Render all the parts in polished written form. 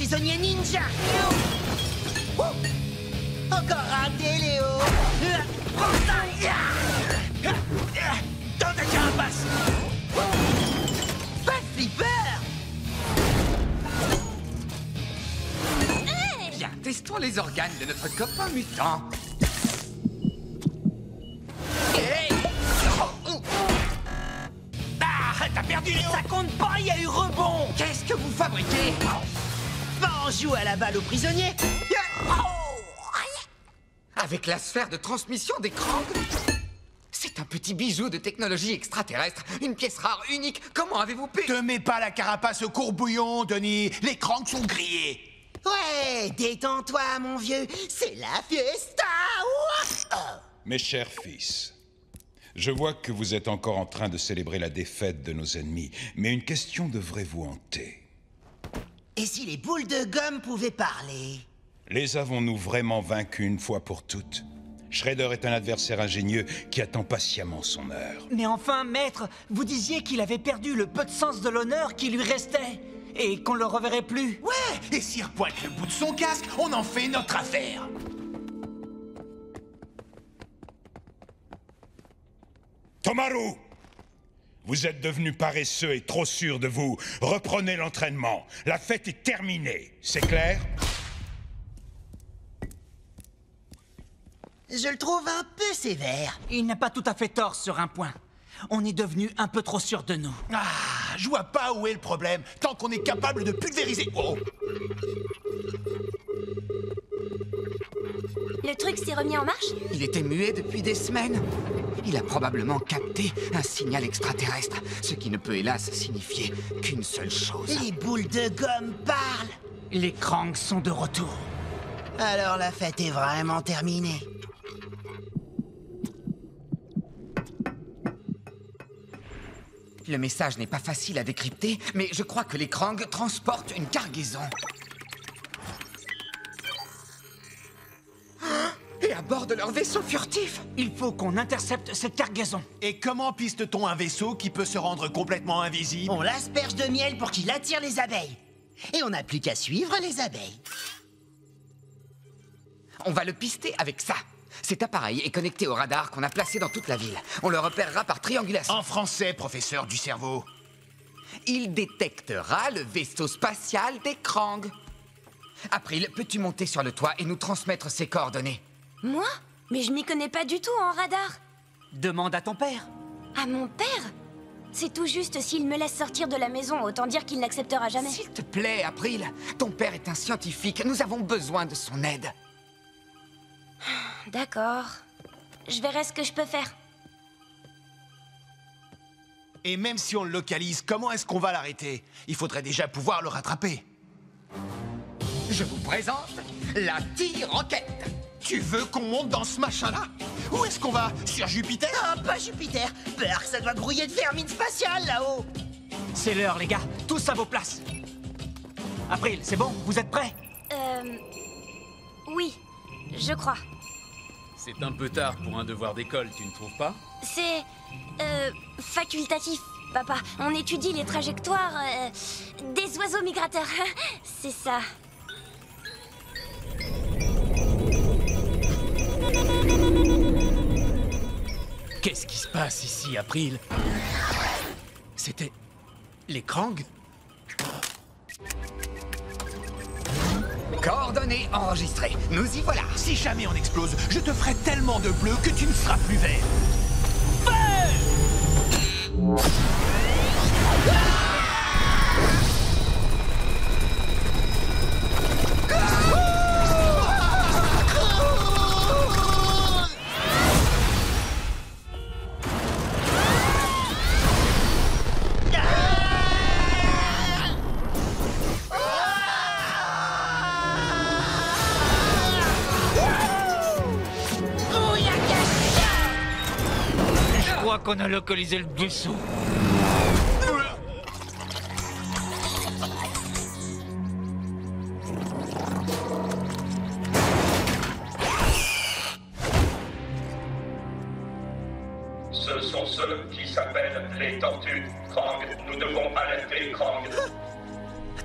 prisonnier ninja. Oh, encore raté, Léo. Dans ta carapace. Pas de flipper. Bien, testons les organes de notre copain mutant. Ah, t'as perdu, Léo. Ça compte pas, il y a eu rebond. Qu'est-ce que vous fabriquez? Bah, on joue à la balle aux prisonniers. Avec la sphère de transmission des Krang? C'est un petit bijou de technologie extraterrestre, une pièce rare, unique. Comment avez-vous pu... Te mets pas la carapace au courbouillon, Denis. Les cranks sont grillés. Ouais, détends-toi, mon vieux. C'est la fiesta. Mes chers fils, je vois que vous êtes encore en train de célébrer la défaite de nos ennemis, mais une question devrait vous hanter. Et si les boules de gomme pouvaient parler? Les avons-nous vraiment vaincus une fois pour toutes? Shredder est un adversaire ingénieux qui attend patiemment son heure. Mais enfin, maître, vous disiez qu'il avait perdu le peu de sens de l'honneur qui lui restait, et qu'on le reverrait plus. Ouais, et s'il repointe le bout de son casque, on en fait notre affaire. Tomaru! Vous êtes devenu paresseux et trop sûr de vous. Reprenez l'entraînement. La fête est terminée. C'est clair? Je le trouve un peu sévère. Il n'a pas tout à fait tort sur un point. On est devenu un peu trop sûr de nous. Ah, je vois pas où est le problème, tant qu'on est capable de pulvériser... Oh. Le truc s'est remis en marche? Il était muet depuis des semaines. Il a probablement capté un signal extraterrestre, ce qui ne peut hélas signifier qu'une seule chose. Les boules de gomme parlent. Les Krang sont de retour. Alors la fête est vraiment terminée. Le message n'est pas facile à décrypter, mais je crois que les Krang transportent une cargaison. Et à bord de leur vaisseau furtif. Il faut qu'on intercepte cette cargaison. Et comment piste-t-on un vaisseau qui peut se rendre complètement invisible? On l'asperge de miel pour qu'il attire les abeilles. Et on n'a plus qu'à suivre les abeilles. On va le pister avec ça. Cet appareil est connecté au radar qu'on a placé dans toute la ville. On le repérera par triangulation. En français, professeur du cerveau. Il détectera le vaisseau spatial des Krang. April, peux-tu monter sur le toit et nous transmettre ses coordonnées? Moi? Mais je m'y connais pas du tout en radar. Demande à ton père. À mon père? C'est tout juste s'il me laisse sortir de la maison, autant dire qu'il n'acceptera jamais. S'il te plaît, April, ton père est un scientifique. Nous avons besoin de son aide. D'accord. Je verrai ce que je peux faire. Et même si on le localise, comment est-ce qu'on va l'arrêter? Il faudrait déjà pouvoir le rattraper. Je vous présente la T-Rocket. Tu veux qu'on monte dans ce machin-là? Où est-ce qu'on va? Sur Jupiter? Ah, pas Jupiter. Peur que ça doit grouiller de vermine spatiale là-haut. C'est l'heure, les gars. Tous à vos places. April, c'est bon? Vous êtes prêts? Oui, je crois. C'est un peu tard pour un devoir d'école, tu ne trouves pas? C'est... facultatif, papa. On étudie les trajectoires... des oiseaux migrateurs. C'est ça. Qu'est-ce qui se passe ici, April? C'était... les Krang? Coordonnées enregistrées. Nous y voilà. Si jamais on explose, je te ferai tellement de bleu que tu ne seras plus vert. Je crois qu'on a localisé le vaisseau. Ce sont ceux qui s'appellent les tortues. Krang, nous devons alerter Krang.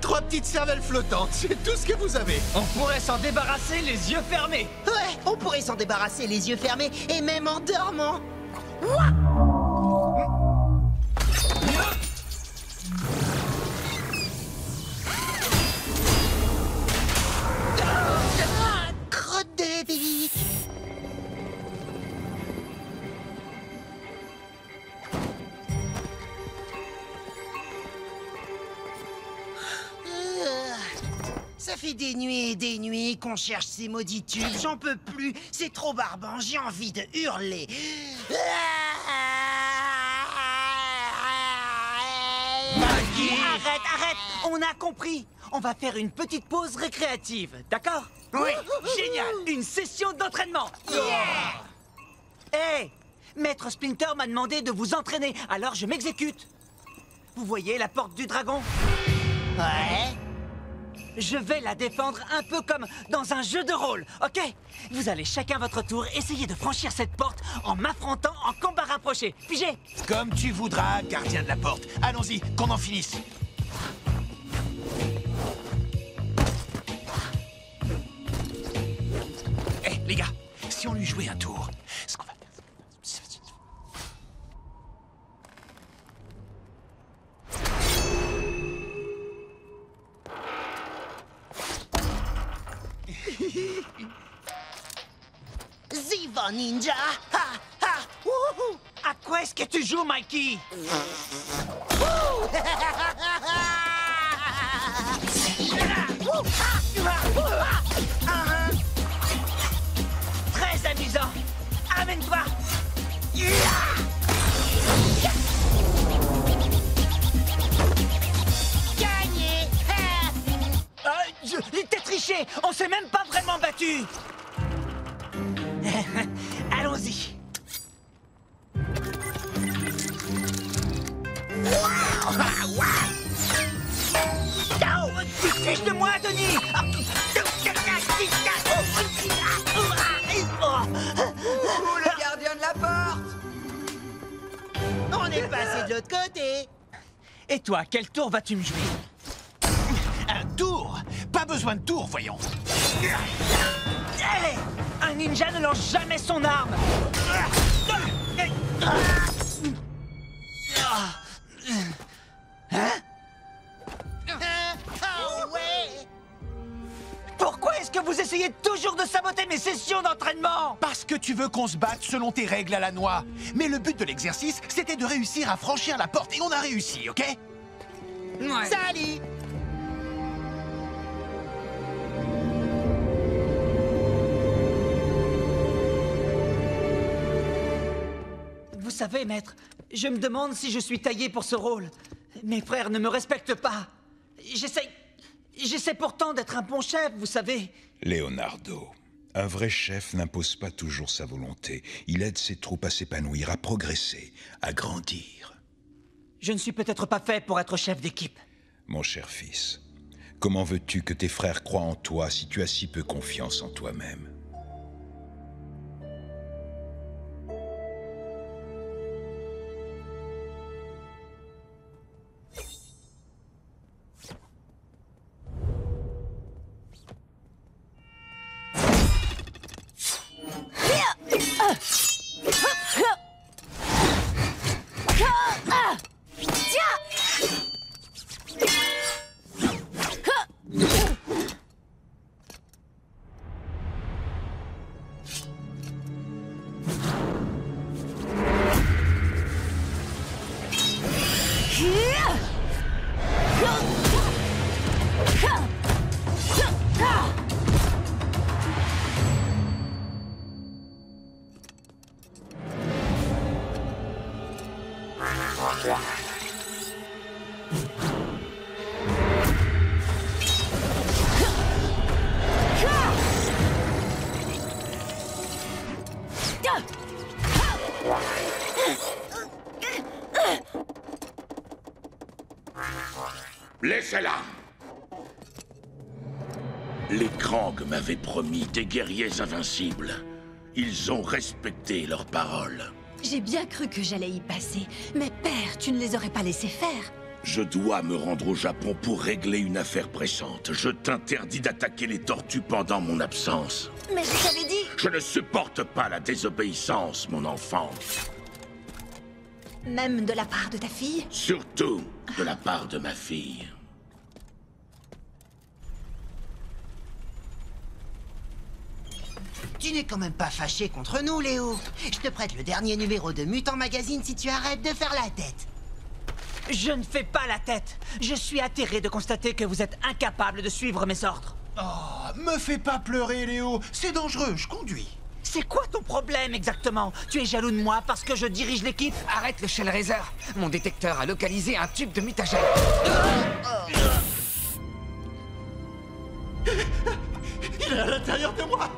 3 petites cervelles flottantes, c'est tout ce que vous avez. On pourrait s'en débarrasser les yeux fermés. Ouais, on pourrait s'en débarrasser les yeux fermés et même en dormant. Crotte de bébé. Ça fait des nuits et des nuits qu'on cherche ces maudits tubes. J'en peux plus. C'est trop barbant. J'ai envie de hurler. Arrête. On a compris. On va faire une petite pause récréative, d'accord? Oui, génial. Une session d'entraînement. Hé, Maître Splinter m'a demandé de vous entraîner, alors je m'exécute. Vous voyez la porte du dragon? Ouais. Je vais la défendre un peu comme dans un jeu de rôle, ok? Vous allez chacun votre tour essayer de franchir cette porte en m'affrontant en combat rapproché. Figé? Comme tu voudras, gardien de la porte. Allons-y, qu'on en finisse. Eh, les gars, si on lui jouait un tour, ce qu'on va faire... Ziva Ninja. Ha, ha, wouhou. À quoi est-ce que tu joues, Mikey? Très amusant. Amène-toi. Gagné. T'es triché. On s'est même pas vraiment battu. Allons-y. Tu te fiches de moi, Denis. Le gardien de la porte! On est passé de l'autre côté. Et toi, quel tour vas-tu me jouer? Un tour? Pas besoin de tour, voyons. Allez! Un ninja ne lance jamais son arme! Hein? Oh ouais. Pourquoi est-ce que vous essayez toujours de saboter mes sessions d'entraînement? Parce que tu veux qu'on se batte selon tes règles à la noix. Mais le but de l'exercice, c'était de réussir à franchir la porte. Et on a réussi, ok? Ouais. Salut. Vous savez, maître, je me demande si je suis taillé pour ce rôle. Mes frères ne me respectent pas. J'essaie pourtant d'être un bon chef, vous savez. Leonardo, un vrai chef n'impose pas toujours sa volonté. Il aide ses troupes à s'épanouir, à progresser, à grandir. Je ne suis peut-être pas fait pour être chef d'équipe. Mon cher fils, comment veux-tu que tes frères croient en toi si tu as si peu confiance en toi-même? Laissez-la! Les Krang m'avaient promis des guerriers invincibles. Ils ont respecté leurs paroles. J'ai bien cru que j'allais y passer. Mais père, tu ne les aurais pas laissés faire. Je dois me rendre au Japon pour régler une affaire pressante. Je t'interdis d'attaquer les tortues pendant mon absence. Mais je t'avais dit... Je ne supporte pas la désobéissance, mon enfant. Même de la part de ta fille? Surtout de la part de ma fille. Tu n'es quand même pas fâché contre nous, Léo. Je te prête le dernier numéro de Mutant Magazine si tu arrêtes de faire la tête. Je ne fais pas la tête. Je suis atterré de constater que vous êtes incapable de suivre mes ordres. Oh, me fais pas pleurer, Léo. C'est dangereux, je conduis. C'est quoi ton problème exactement? Tu es jaloux de moi parce que je dirige l'équipe? Arrête le Shellraiser. Mon détecteur a localisé un tube de mutagène. Il est à l'intérieur de moi.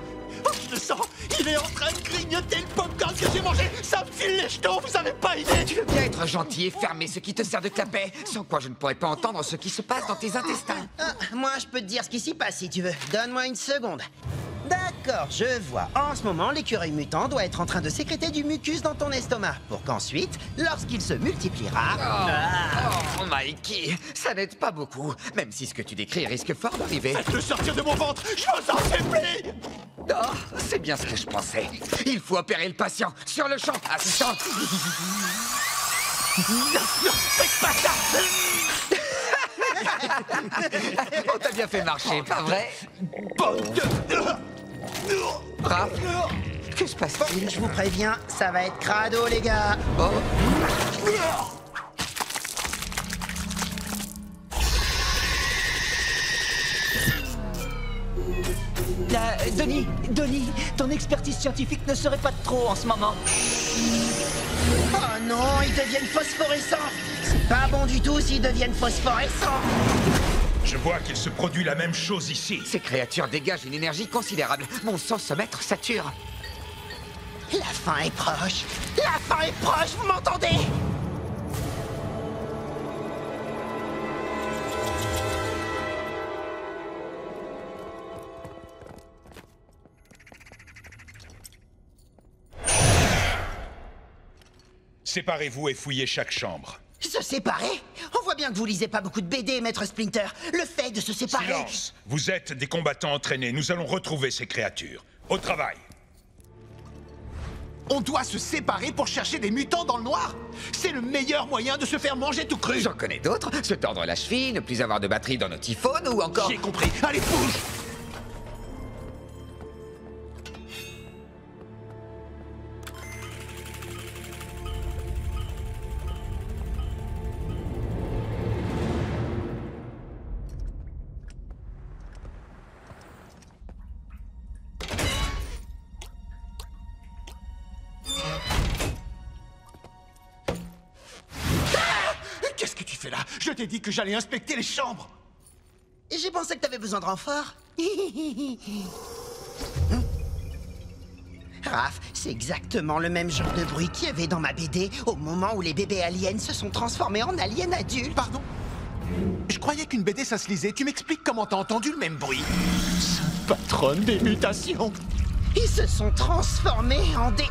Oh, je le sens. Il est en train de grignoter le popcorn que j'ai mangé. Ça me file les jetons, vous avez pas idée. Tu veux bien être gentil et fermer ce qui te sert de clapet, sans quoi je ne pourrais pas entendre ce qui se passe dans tes intestins. Ah, moi, je peux te dire ce qui s'y passe si tu veux. Donne-moi une seconde. D'accord, je vois. En ce moment, l'écureuil mutant doit être en train de sécréter du mucus dans ton estomac, pour qu'ensuite, lorsqu'il se multipliera... Oh, Mikey, ça n'aide pas beaucoup, même si ce que tu décris risque fort d'arriver. Faites-le sortir de mon ventre. Je vous en supplie. Oh, c'est bien ce que je pensais. Il faut opérer le patient, sur le champ, assistant. Non, faites pas ça. On t'a bien fait marcher, pas vrai? Bonne de... Raph, que se passe-t-il? Je vous préviens, ça va être crado, les gars. Oh. Denis, ton expertise scientifique ne serait pas de trop en ce moment. Oh non, ils deviennent phosphorescents. C'est pas bon du tout s'ils deviennent phosphorescents. Je vois qu'il se produit la même chose ici. Ces créatures dégagent une énergie considérable. Mon sensomètre sature. La fin est proche. La fin est proche, vous m'entendez? Séparez-vous et fouillez chaque chambre. Se séparer? On voit bien que vous lisez pas beaucoup de BD, Maître Splinter. Le fait de se séparer... Silence! Vous êtes des combattants entraînés. Nous allons retrouver ces créatures. Au travail! On doit se séparer pour chercher des mutants dans le noir. C'est le meilleur moyen de se faire manger tout cru. J'en connais d'autres. Se tordre la cheville, ne plus avoir de batterie dans nos typhones ou encore... J'ai compris. Allez, bouge. Qu'est-ce que tu fais là? Je t'ai dit que j'allais inspecter les chambres. Et j'ai pensé que t'avais besoin de renfort. Raph, c'est exactement le même genre de bruit qu'il y avait dans ma BD au moment où les bébés aliens se sont transformés en aliens adultes. Pardon? Je croyais qu'une BD ça se lisait. Tu m'expliques comment t'as entendu le même bruit? Sainte patronne des mutations. Ils se sont transformés en des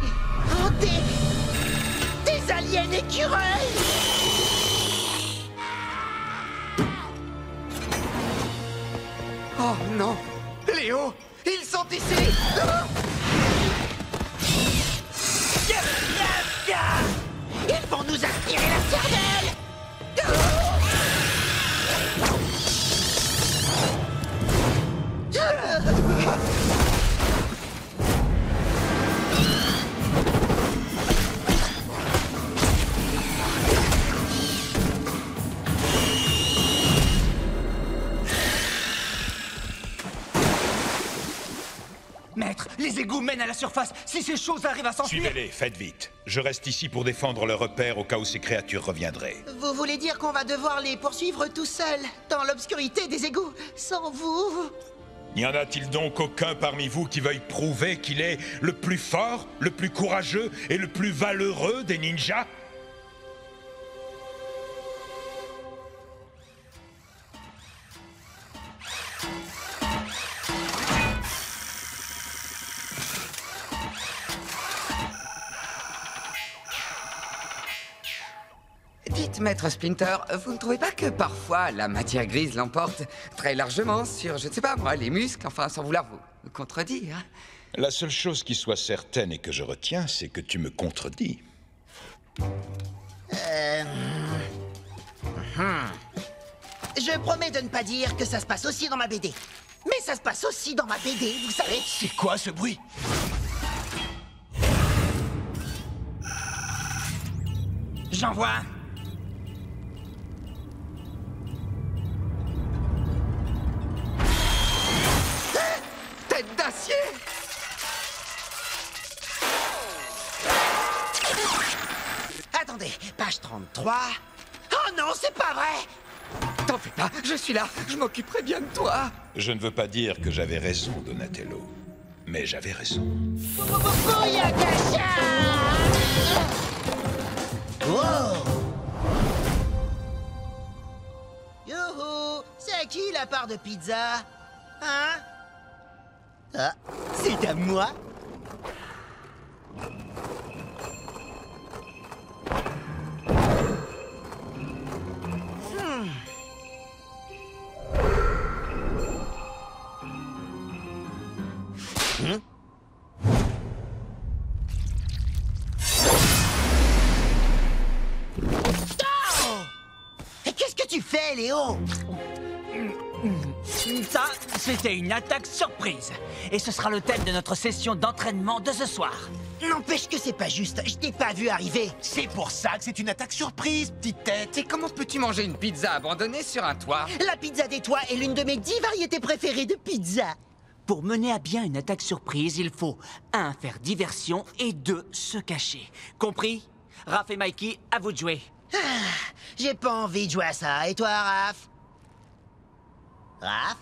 aliens écureuils. Oh non! Léo! Ils sont ici! Ils vont nous aspirer la cervelle. Maître, les égouts mènent à la surface. Si ces choses arrivent à s'enfuir... Suivez-les, faites vite. Je reste ici pour défendre le repère au cas où ces créatures reviendraient. Vous voulez dire qu'on va devoir les poursuivre tout seuls, dans l'obscurité des égouts, sans vous? N'y en a-t-il donc aucun parmi vous qui veuille prouver qu'il est le plus fort, le plus courageux et le plus valeureux des ninjas? Dites, fait, Maître Splinter, vous ne trouvez pas que parfois la matière grise l'emporte très largement sur, je ne sais pas moi, les muscles, enfin, sans vouloir vous contredire? La seule chose qui soit certaine et que je retiens, c'est que tu me contredis. Je promets de ne pas dire que ça se passe aussi dans ma BD. Mais ça se passe aussi dans ma BD, vous savez. C'est quoi ce bruit? J'en vois un. Tête d'acier! Attendez, page 33. Oh non, c'est pas vrai! T'en fais pas, je suis là, je m'occuperai bien de toi. Je ne veux pas dire que j'avais raison, Donatello. Mais j'avais raison. Bouillagacha! Wow! Youhou! C'est à qui la part de pizza? Hein? Ah, c'est à moi? Et qu'est-ce que tu fais, Léo? Ça, c'était une attaque surprise. Et ce sera le thème de notre session d'entraînement de ce soir. N'empêche que c'est pas juste, je t'ai pas vu arriver. C'est pour ça que c'est une attaque surprise, petite tête. Et comment peux-tu manger une pizza abandonnée sur un toit? La pizza des toits est l'une de mes 10 variétés préférées de pizza. Pour mener à bien une attaque surprise, il faut 1. Faire diversion et 2. Se cacher. Compris? Raph et Mikey, à vous de jouer. J'ai pas envie de jouer à ça. Et toi, Raph? Raph?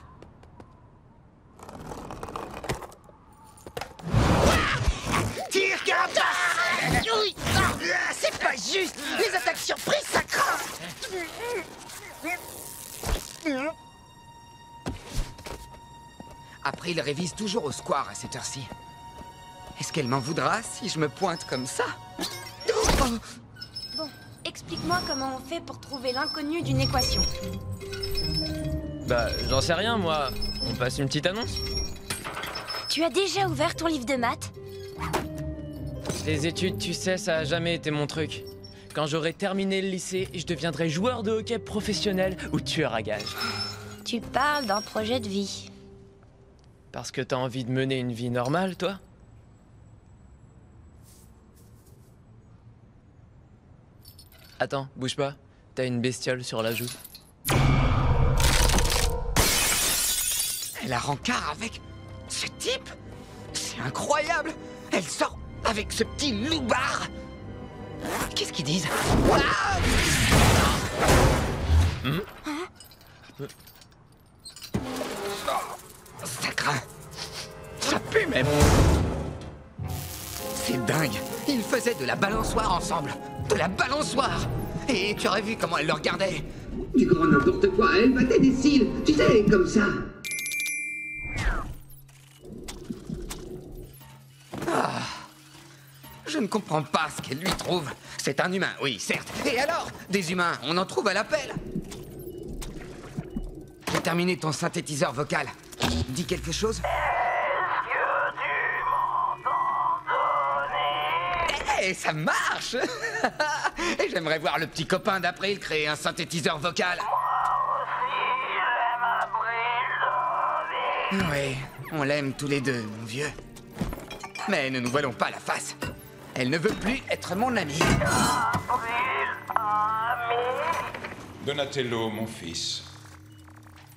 Tire, carapace! Oui! C'est pas juste! Les attaques surprises, ça craint! April révise toujours au square à cette heure-ci. Est-ce qu'elle m'en voudra si je me pointe comme ça? Bon, explique-moi comment on fait pour trouver l'inconnu d'une équation. Bah, j'en sais rien, moi. On passe une petite annonce? Tu as déjà ouvert ton livre de maths? Les études, tu sais, ça a jamais été mon truc. Quand j'aurai terminé le lycée, je deviendrai joueur de hockey professionnel ou tueur à gages. Tu parles d'un projet de vie. Parce que t'as envie de mener une vie normale, toi? Attends, bouge pas. T'as une bestiole sur la joue. Elle a rencard avec ce type? C'est incroyable! Elle sort avec ce petit loupard! Qu'est-ce qu'ils disent? Ah! Ça craint. Ça pue même. C'est dingue. Ils faisaient de la balançoire ensemble. De la balançoire. Et tu aurais vu comment elle le regardait. Du grand n'importe quoi, elle battait des cils, tu sais, comme ça. Je ne comprends pas ce qu'elle lui trouve. C'est un humain, oui, certes. Et alors? Des humains, on en trouve à l'appel. J'ai terminé ton synthétiseur vocal. Dis quelque chose? Eh, ça marche! Et j'aimerais voir le petit copain d'April créer un synthétiseur vocal. Oui, on l'aime tous les deux, mon vieux. Mais ne nous voilons pas la face. Elle ne veut plus être mon amie. Donatello, mon fils.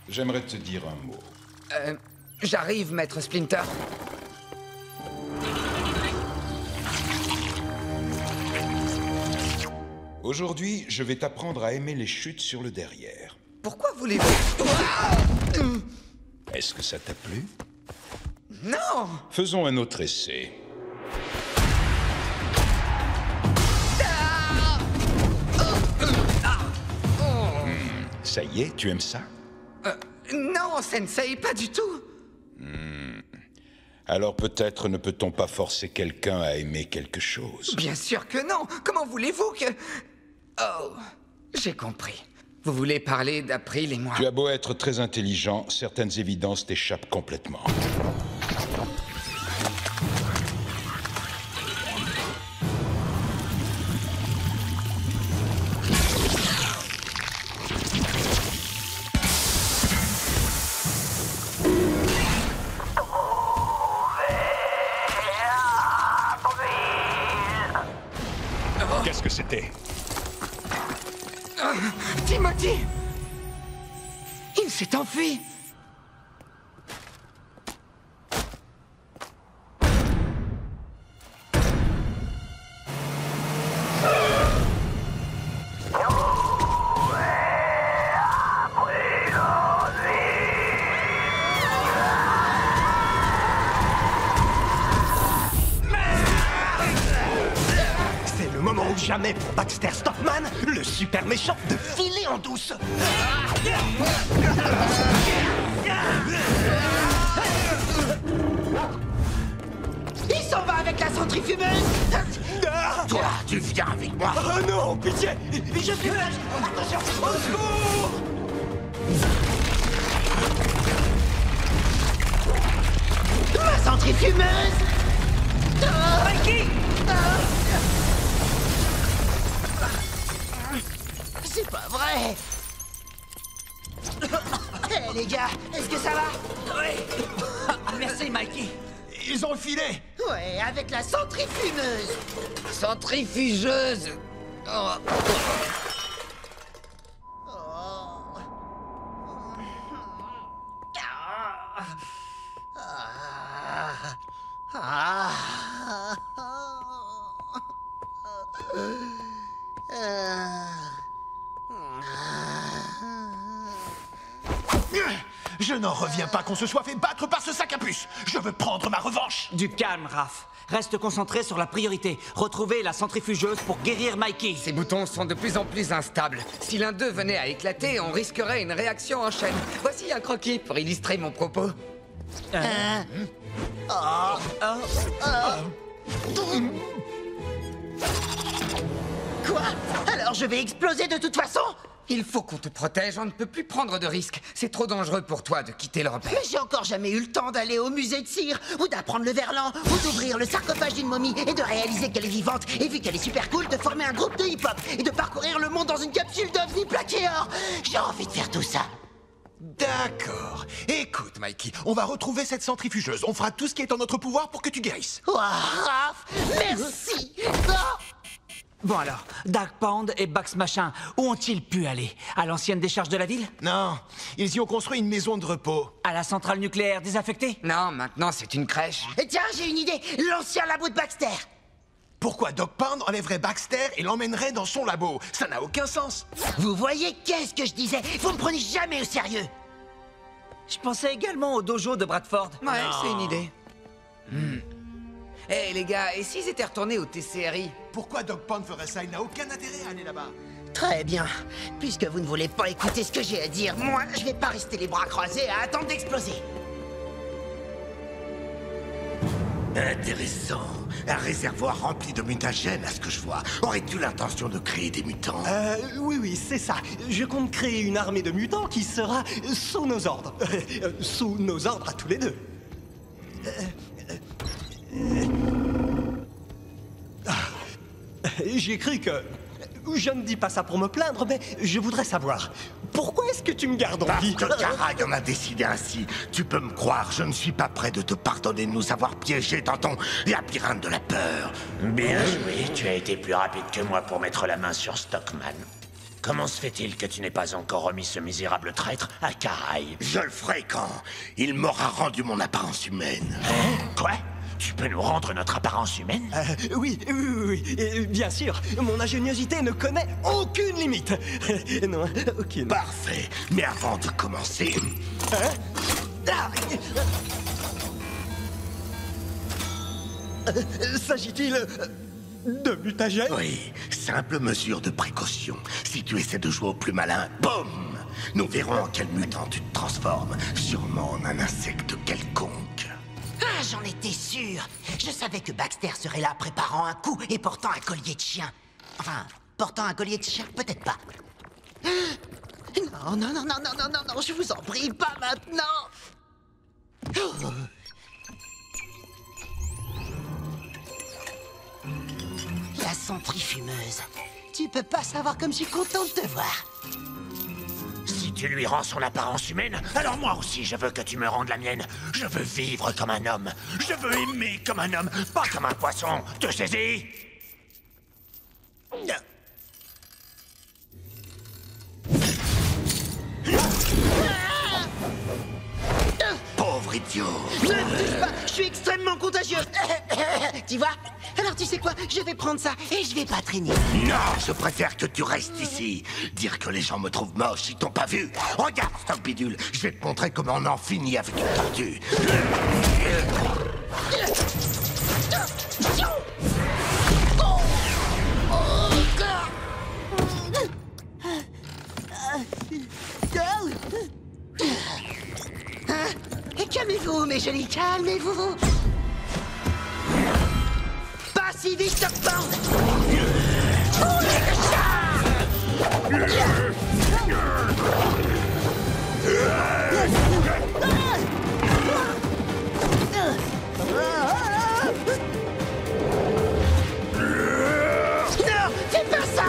J'aimerais te dire un mot. J'arrive, maître Splinter. Aujourd'hui, je vais t'apprendre à aimer les chutes sur le derrière. Pourquoi voulez-vous... Est-ce que ça t'a plu? Non! Faisons un autre essai. Ça y est, tu aimes ça? Non, Sensei, pas du tout. Alors peut-être ne peut-on pas forcer quelqu'un à aimer quelque chose? Bien sûr que non. Comment voulez-vous que... Oh, J'ai compris. Vous voulez parler d'April et moi? Tu as beau être très intelligent, certaines évidences t'échappent complètement. Qu'est-ce que c'était? Timothy! Il s'est enfui! C'est le moment ou jamais pour Baxter Stockman, le super méchant, de filer en douce. Il s'en va avec la centrifugeuse. Toi, tu viens avec moi. Oh non, pitié! Je suis là! Attention! Au secours! Ma centrifugeuse. Mikey! C'est pas vrai. Hé les gars, est-ce que ça va? Oui. Merci, Mikey. Ils ont filé! Ouais, avec la centrifugeuse. Centrifugeuse! Oh. Je n'en reviens pas qu'on se soit fait battre par ce sac à puce. Je veux prendre ma revanche. Du calme, Raph. Reste concentré sur la priorité. Retrouver la centrifugeuse pour guérir Mikey. Ces boutons sont de plus en plus instables. Si l'un d'eux venait à éclater, on risquerait une réaction en chaîne. Voici un croquis pour illustrer mon propos. Quoi? Alors je vais exploser de toute façon? Il faut qu'on te protège, on ne peut plus prendre de risques. C'est trop dangereux pour toi de quitter le repère. Mais j'ai encore jamais eu le temps d'aller au musée de cire, ou d'apprendre le verlan, ou d'ouvrir le sarcophage d'une momie, et de réaliser qu'elle est vivante, et vu qu'elle est super cool, de former un groupe de hip-hop, et de parcourir le monde dans une capsule d'ovnis plaqué or. J'ai envie de faire tout ça. D'accord. Écoute, Mikey, on va retrouver cette centrifugeuse. On fera tout ce qui est en notre pouvoir pour que tu guérisses. Oh, Raph, merci. Oh. Bon alors, Dark Pound et Bax Machin, où ont-ils pu aller? À l'ancienne décharge de la ville? Non, ils y ont construit une maison de repos. À la centrale nucléaire désaffectée? Non, maintenant c'est une crèche. Et tiens, j'ai une idée. L'ancien labo de Baxter. Pourquoi Doc Pound enlèverait Baxter et l'emmènerait dans son labo? Ça n'a aucun sens. Vous voyez, qu'est-ce que je disais? Vous me prenez jamais au sérieux. Je pensais également au dojo de Bradford. Ouais, c'est une idée. Hé les gars, et s'ils étaient retournés au TCRI? Pourquoi Doc Pound ferait ça? Il n'a aucun intérêt à aller là-bas. Très bien. Puisque vous ne voulez pas écouter ce que j'ai à dire, moi, je vais pas rester les bras croisés à attendre d'exploser. Intéressant. Un réservoir rempli de mutagènes, à ce que je vois. Aurais-tu l'intention de créer des mutants? Oui, c'est ça. Je compte créer une armée de mutants qui sera sous nos ordres. Sous nos ordres à tous les deux. J'ai cru que... Je ne dis pas ça pour me plaindre, mais je voudrais savoir... Pourquoi est-ce que tu me gardes en vie? Parce que Karaï en a décidé ainsi. Tu peux me croire, je ne suis pas prêt de te pardonner de nous avoir piégés dans ton labyrinthe de la peur. Bien joué, tu as été plus rapide que moi pour mettre la main sur Stockman. Comment se fait-il que tu n'aies pas encore remis ce misérable traître à Karaï? Je le ferai quand il m'aura rendu mon apparence humaine. Hein? Quoi? Tu peux nous rendre notre apparence humaine? Oui, bien sûr. Mon ingéniosité ne connaît aucune limite. Non, aucune. Parfait. Mais avant de commencer... S'agit-il de mutagène? Oui, simple mesure de précaution. Si tu essaies de jouer au plus malin, boum! Nous verrons en quel mutant tu te transformes. Sûrement en un insecte quelconque. Ah, j'en étais sûr. Je savais que Baxter serait là préparant un coup et portant un collier de chien. Enfin, portant un collier de chien, peut-être pas. Non, non, non, non, non, non, non, non, je vous en prie, pas maintenant. Oh. La centrifugeuse. Tu peux pas savoir comme je suis content de te voir. Si tu lui rends son apparence humaine, alors moi aussi je veux que tu me rendes la mienne. Je veux vivre comme un homme. Je veux aimer comme un homme, pas comme un poisson. Te saisis? Pauvre idiot. Ne me touche pas, je suis extrêmement contagieux. Tu vois? Alors tu sais quoi? Je vais prendre ça et je vais pas traîner. Non, je préfère que tu restes ici. Dire que les gens me trouvent moche, ils t'ont pas vu. Regarde, Stock Bidule, je vais te montrer comment on en finit avec une tortue. Calmez-vous, mes jolis, calmez-vous. Pas si vite, Stockband. Non, fais pas ça.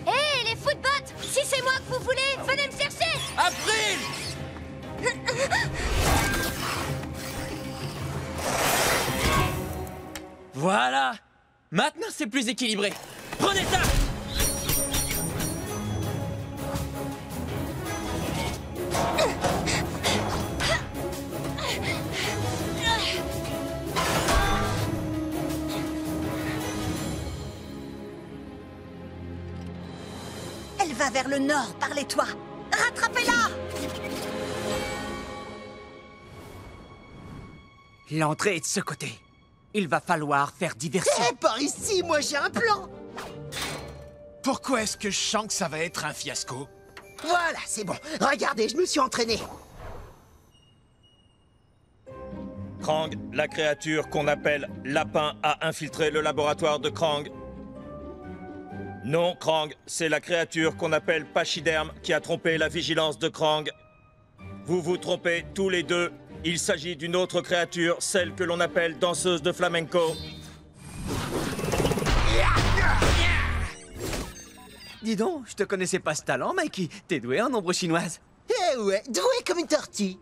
Hé, les footbots! Si c'est moi que vous voulez, venez me chercher! April! Voilà! Maintenant c'est plus équilibré. Prenez ça! Elle va vers le nord, par les toits. Rattrapez-la! L'entrée est de ce côté. Il va falloir faire diversion. Eh, par ici, moi j'ai un plan. Pourquoi est-ce que je sens que ça va être un fiasco? Voilà, c'est bon. Regardez, je me suis entraîné. Krang, la créature qu'on appelle Lapin a infiltré le laboratoire de Krang. Non, Krang, c'est la créature qu'on appelle Pachyderme qui a trompé la vigilance de Krang. Vous vous trompez tous les deux. Il s'agit d'une autre créature, celle que l'on appelle danseuse de flamenco. Dis donc, je te connaissais pas ce talent, Mikey. T'es doué en ombre chinoise. Eh ouais, doué comme une tortue.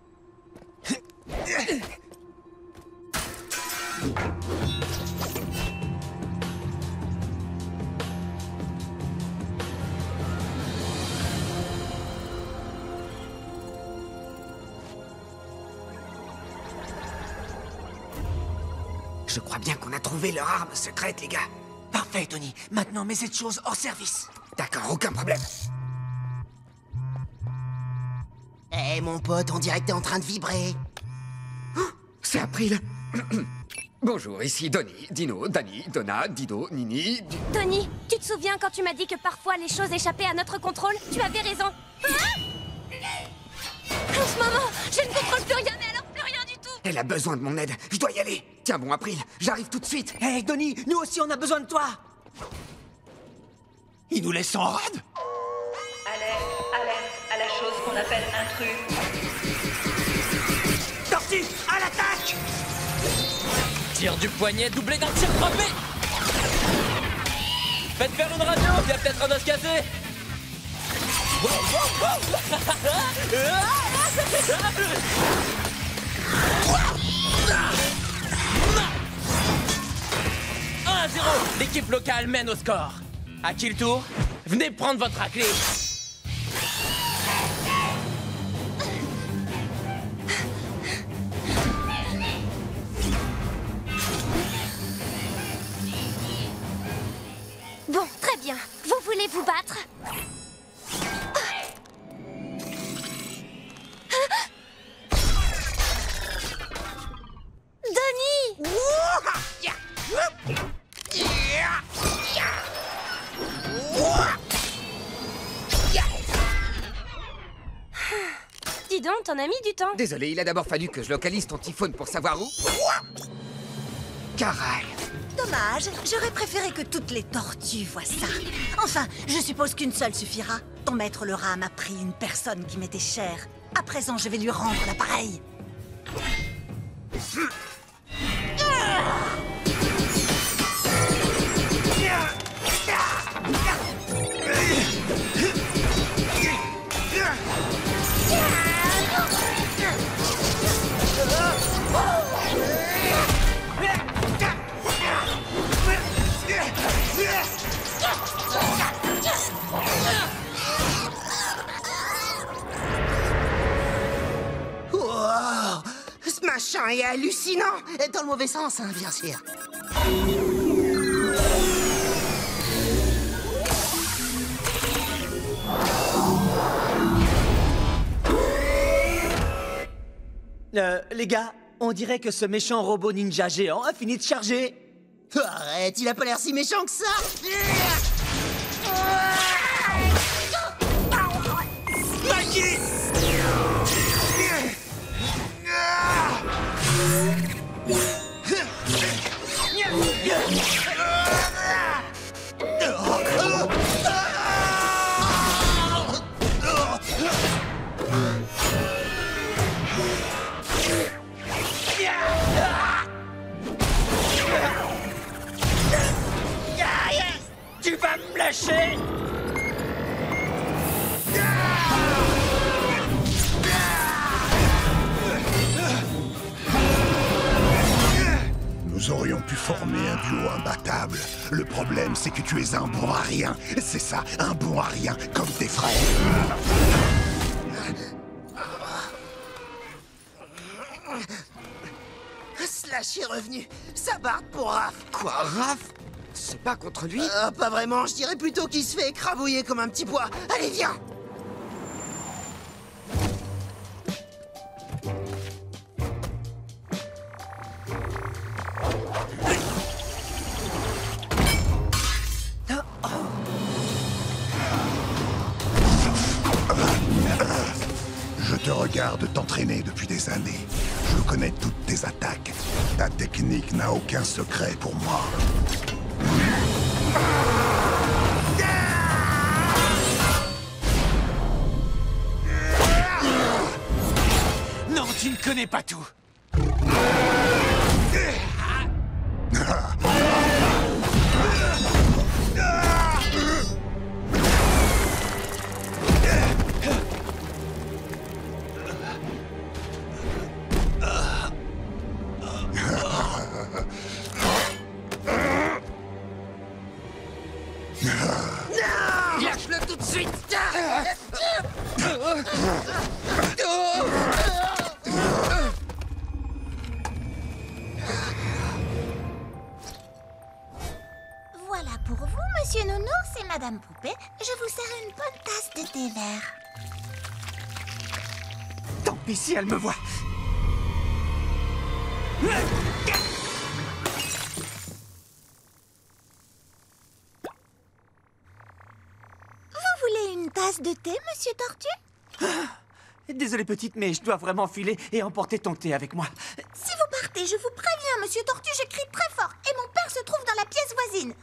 Je crois bien qu'on a trouvé leur arme secrète, les gars. Parfait, Tony. Maintenant, mets cette chose hors service. D'accord, aucun problème. Eh, mon pote, on dirait que t'es en train de vibrer. C'est April. Bonjour, ici Donnie, Dino, Danny, Donna, Dido, Nini... Tony, tu te souviens quand tu m'as dit que parfois les choses échappaient à notre contrôle? Tu avais raison. En ce moment, je ne contrôle plus rien, mais alors plus rien du tout. Elle a besoin de mon aide. Je dois y aller. Tiens bon, April, j'arrive tout de suite. Hé, Donnie, nous aussi, on a besoin de toi. Il nous laisse en rade? Alerte, alerte à la chose qu'on appelle intrus. Tortue, à l'attaque! Tir du poignet doublé d'un tir frappé. Faites faire une radio, il y a peut-être un os cassé. Wow, wow, wow. 1-0, l'équipe locale mène au score. À qui le tour? Venez prendre votre raclée. Bon, très dis donc, t'en as mis du temps. Désolé, il a d'abord fallu que je localise ton typhone pour savoir où. Caral. Dommage, j'aurais préféré que toutes les tortues voient ça. Enfin, je suppose qu'une seule suffira. Ton maître le rat m'a pris une personne qui m'était chère. À présent, je vais lui rendre l'appareil. Wow, ce machin est hallucinant. Dans le mauvais sens, hein, bien sûr. Les gars, on dirait que ce méchant robot ninja géant a fini de charger. Arrête, il a pas l'air si méchant que ça. Maggie! Tu vas me lâcher! Nous aurions pu former un duo imbattable. Le problème, c'est que tu es un bon à rien. C'est ça, un bon à rien, comme tes frères. Slash est revenu. Ça barde pour Raph. Quoi, Raph? C'est pas contre lui? Pas vraiment, je dirais plutôt qu'il se fait écrabouiller comme un petit pois. Allez, viens. Je te regarde t'entraîner depuis des années. Je connais toutes tes attaques. Ta technique n'a aucun secret pour moi. Non, tu ne connais pas tout. Lâche-le tout de suite! Voilà pour vous, Monsieur Nounours et Madame Poupée. Je vous sers une bonne tasse de thé vert. Tant pis si elle me voit. Vous voulez une tasse de thé, Monsieur Tortue? Désolé petite, mais je dois vraiment filer et emporter ton thé avec moi. Si vous partez, je vous préviens, Monsieur Tortue, je crie très fort. Et mon père se trouve dans la pièce voisine.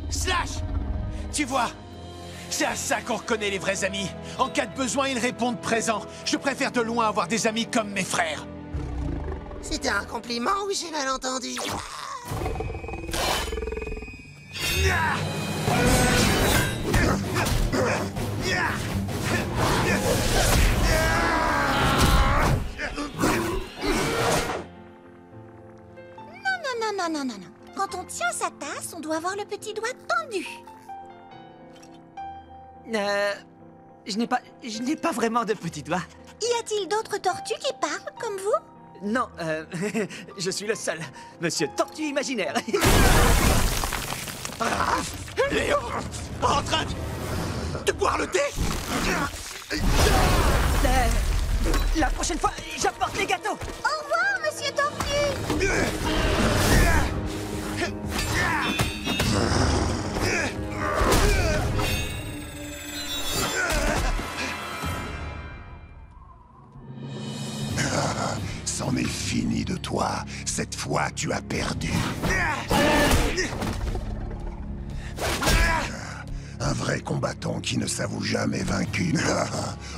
Slash! Tu vois, c'est à ça qu'on reconnaît les vrais amis. En cas de besoin, ils répondent présents. Je préfère de loin avoir des amis comme mes frères. C'était un compliment ou j'ai mal entendu? Non. Quand on tient sa tasse, on doit avoir le petit doigt tendu. Je n'ai pas vraiment de petits doigts. Y a-t-il d'autres tortues qui parlent comme vous? Non, je suis le seul. Monsieur Tortue Imaginaire. Léo, en train de boire le thé? La prochaine fois, j'apporte les gâteaux. Au revoir, Monsieur Tortue. toi. Cette fois, tu as perdu. Un vrai combattant qui ne s'avoue jamais vaincu.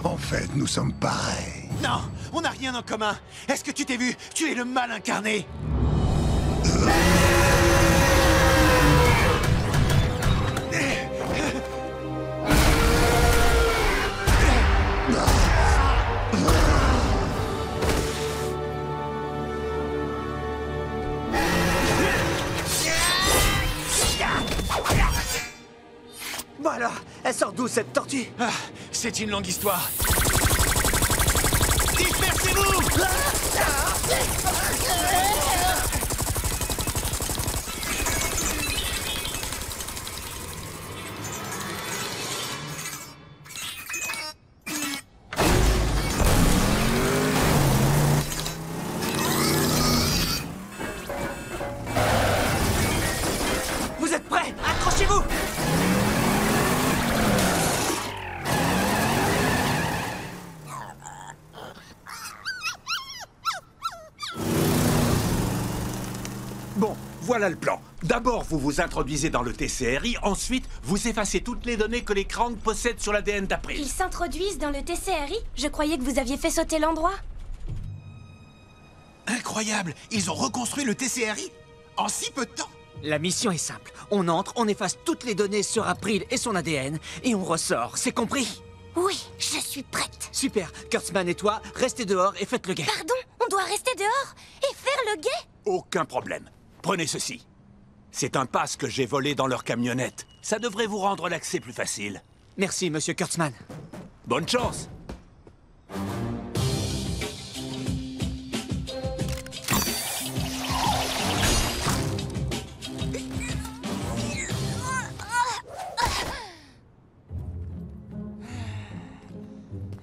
En fait, nous sommes pareils. Non, on n'a rien en commun. Est-ce que tu t'es vu? Tu es le mal incarné. Bon alors, elle sort d'où cette tortue? Ah, c'est une longue histoire. Dispersez-vous! Vous êtes prêts? Accrochez-vous! Bon, voilà le plan. D'abord, vous vous introduisez dans le TCRI, ensuite, vous effacez toutes les données que les Krang possèdent sur l'ADN d'April. Ils s'introduisent dans le TCRI? Je croyais que vous aviez fait sauter l'endroit. Incroyable! Ils ont reconstruit le TCRI en si peu de temps! La mission est simple. On entre, on efface toutes les données sur April et son ADN, et on ressort, c'est compris? Oui, je suis prête. Super, Kurtzman et toi, restez dehors et faites le guet. Pardon? On doit rester dehors et faire le guet? Aucun problème. Prenez ceci. C'est un pass que j'ai volé dans leur camionnette. Ça devrait vous rendre l'accès plus facile. Merci, monsieur Kurtzman. Bonne chance!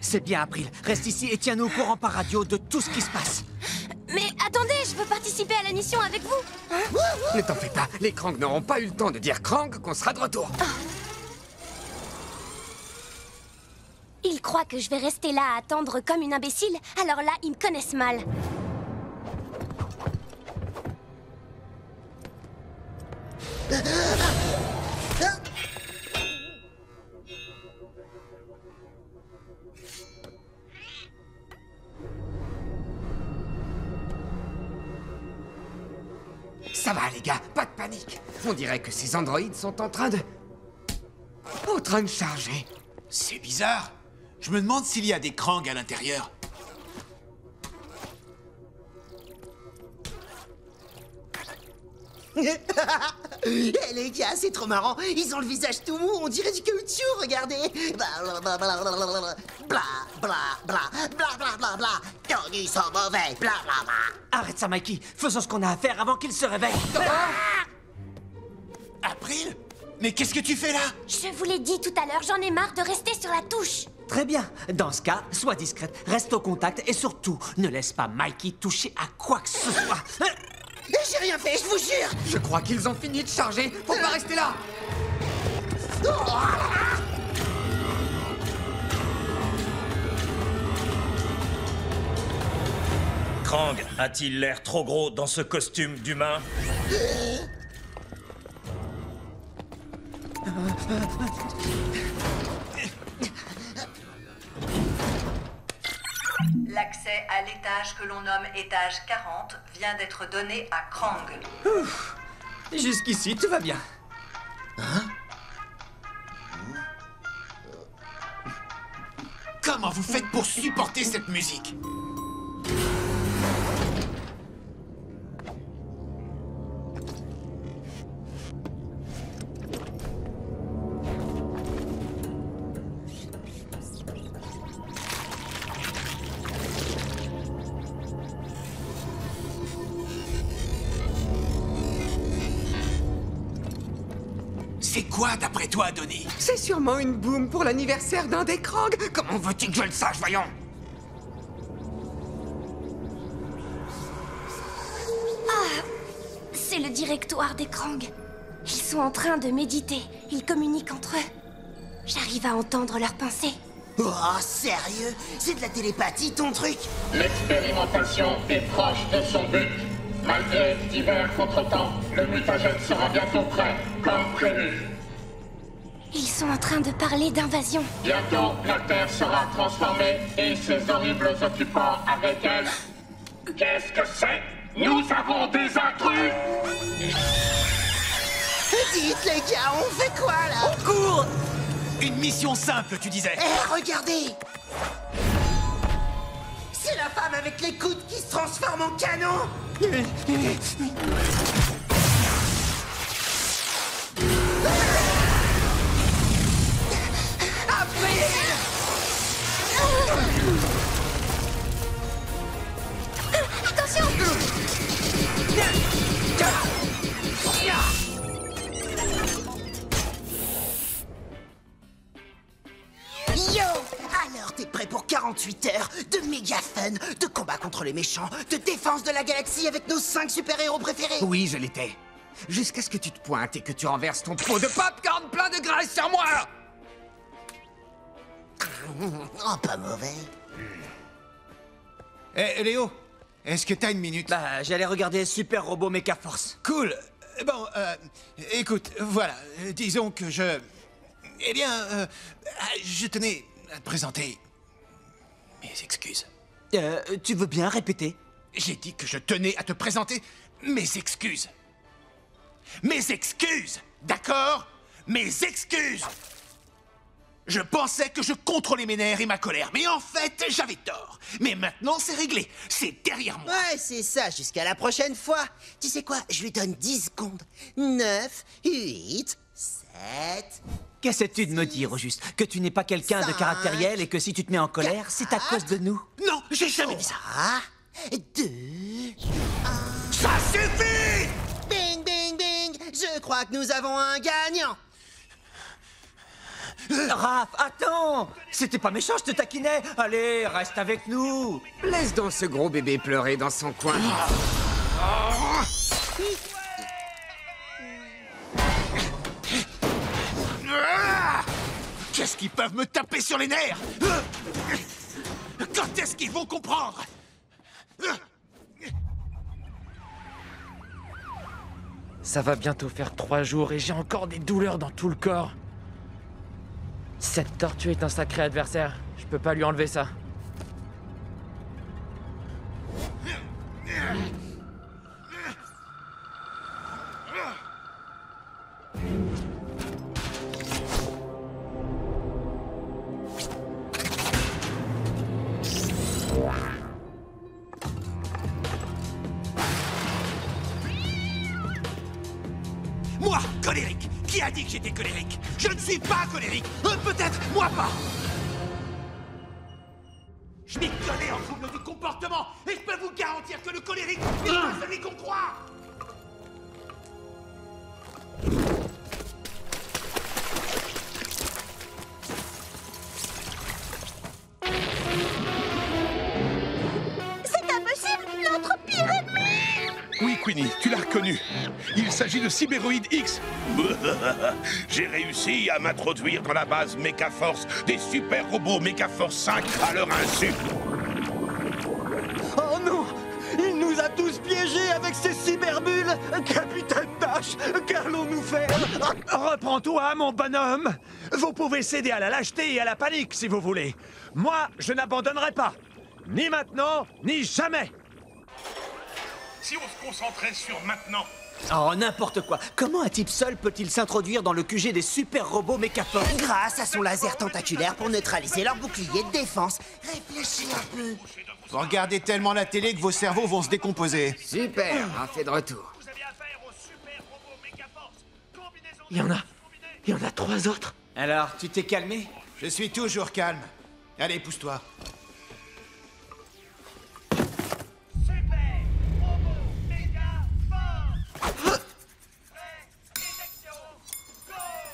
C'est bien, April. Reste ici et tiens-nous au courant par radio de tout ce qui se passe. Mais attendez, je veux participer à la mission avec vous. Hein? Ne t'en fais pas, les Krang n'auront pas eu le temps de dire Krang qu'on sera de retour. Ils croient que je vais rester là à attendre comme une imbécile, alors là, ils me connaissent mal. Ça va, les gars, pas de panique. On dirait que ces androïdes sont en train de charger. C'est bizarre. Je me demande s'il y a des Krang à l'intérieur. Eh les gars, c'est trop marrant. Ils ont le visage tout mou, on dirait du caoutchouc, regardez. Bla bla bla bla bla bla bla bla bla. Ils sont mauvais, bla bla bla. Arrête ça, Mikey. Faisons ce qu'on a à faire avant qu'il se réveille. April? Mais qu'est-ce que tu fais là? Je vous l'ai dit tout à l'heure, j'en ai marre de rester sur la touche. Très bien. Dans ce cas, sois discrète, reste au contact et surtout, ne laisse pas Mikey toucher à quoi que ce soit. J'ai rien fait, je vous jure. Je crois qu'ils ont fini de charger. Faut pas rester là. Krang a-t-il l'air trop gros dans ce costume d'humain? L'accès à l'étage que l'on nomme étage 40 vient d'être donné à Krang. Ouf. Jusqu'ici, tout va bien. Hein? Comment vous faites pour supporter cette musique? C'est quoi, d'après toi, Donnie? C'est sûrement une boum pour l'anniversaire d'un des Krang. Comment veux-tu que je le sache, voyons? Ah, c'est le directoire des Krang. Ils sont en train de méditer. Ils communiquent entre eux. J'arrive à entendre leurs pensées. Oh, sérieux? C'est de la télépathie, ton truc? L'expérimentation est proche de son but. Malgré divers contretemps, le mutagène sera bientôt prêt, comme prévu. Ils sont en train de parler d'invasion. Bientôt, la Terre sera transformée et ses horribles occupants avec elle. Qu'est-ce que c'est? Nous avons des intrus! Dites les gars, on fait quoi là? On court! Une mission simple, tu disais. Eh, regardez! C'est la femme avec les coudes qui se transforme en canon! Attention! Yo! Alors t'es prêt pour 48 heures de méga fun, de combat contre les méchants, de défense de la galaxie avec nos 5 super-héros préférés? Oui, je l'étais. Jusqu'à ce que tu te pointes et que tu renverses ton pot de popcorn plein de graisse sur moi! Oh, pas mauvais. Eh, Léo, est-ce que t'as une minute? Bah, j'allais regarder Super Robot Mecha Force. Cool. Bon, écoute, voilà, disons que je... Eh bien, je tenais à te présenter mes excuses. Tu veux bien répéter? J'ai dit que je tenais à te présenter mes excuses. Mes excuses, d'accord? Mes excuses! Je pensais que je contrôlais mes nerfs et ma colère, mais en fait, j'avais tort. Mais maintenant, c'est réglé. C'est derrière moi. Ouais, c'est ça, jusqu'à la prochaine fois. Tu sais quoi? Je lui donne 10 secondes. 9, 8, 7... Qu'essaies-tu de me dire, au juste? Que tu n'es pas quelqu'un de caractériel et que si tu te mets en colère, c'est à cause de nous? Non, j'ai jamais dit ça. 2... Ça suffit! Bing, bing, bing! Je crois que nous avons un gagnant. Raph, attends! C'était pas méchant, je te taquinais! Allez, reste avec nous! Laisse donc ce gros bébé pleurer dans son coin. Qu'est-ce qu'ils peuvent me taper sur les nerfs? Quand est-ce qu'ils vont comprendre? Ça va bientôt faire 3 jours et j'ai encore des douleurs dans tout le corps. Cette tortue est un sacré adversaire. Je peux pas lui enlever ça. Moi, colérique! Qui a dit que j'étais colérique? Je ne suis pas colérique! Peut-être, moi pas! Je m'y connais en trouble du comportement et je peux vous garantir que le colérique n'est pas celui qu'on croit! C'est impossible! Notre pire ennemi! Oui, Queenie, tu l'as reconnu. Il s'agit de Cyberoid X. J'ai réussi à m'introduire dans la base Mecha-Force des super robots Mecha-Force 5 à leur insu. Oh non! Il nous a tous piégés avec ces cyberbulles! Capitaine Dash, qu'allons-nous faire? Reprends-toi, mon bonhomme. Vous pouvez céder à la lâcheté et à la panique, si vous voulez. Moi, je n'abandonnerai pas. Ni maintenant, ni jamais. Si on se concentrait sur maintenant. Oh, n'importe quoi! Comment un type seul peut-il s'introduire dans le QG des super robots Mecha-Force? Grâce à son laser tentaculaire pour neutraliser leur bouclier de défense. Réfléchis un peu. Vous regardez tellement la télé que vos cerveaux vont se décomposer. Super, un fait de retour. Il y en a 3 autres. Alors, tu t'es calmé? Je suis toujours calme. Allez, pousse-toi.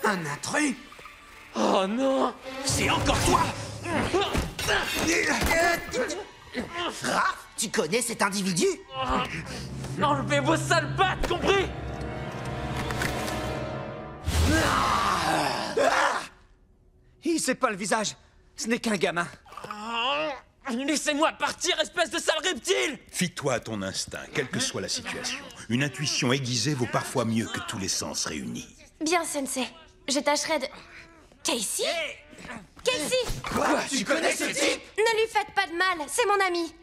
Un intrus? Oh non! C'est encore toi! Raph, tu connais cet individu? Enlevez vos sales pattes, compris? Il sait pas le visage. Ce n'est qu'un gamin. Laissez-moi partir, espèce de sale reptile! Fie-toi à ton instinct, quelle que soit la situation. Une intuition aiguisée vaut parfois mieux que tous les sens réunis. Bien, Sensei. Je tâcherai de... Casey? Casey! Quoi? Tu connais ce type? Ne lui faites pas de mal, c'est mon ami.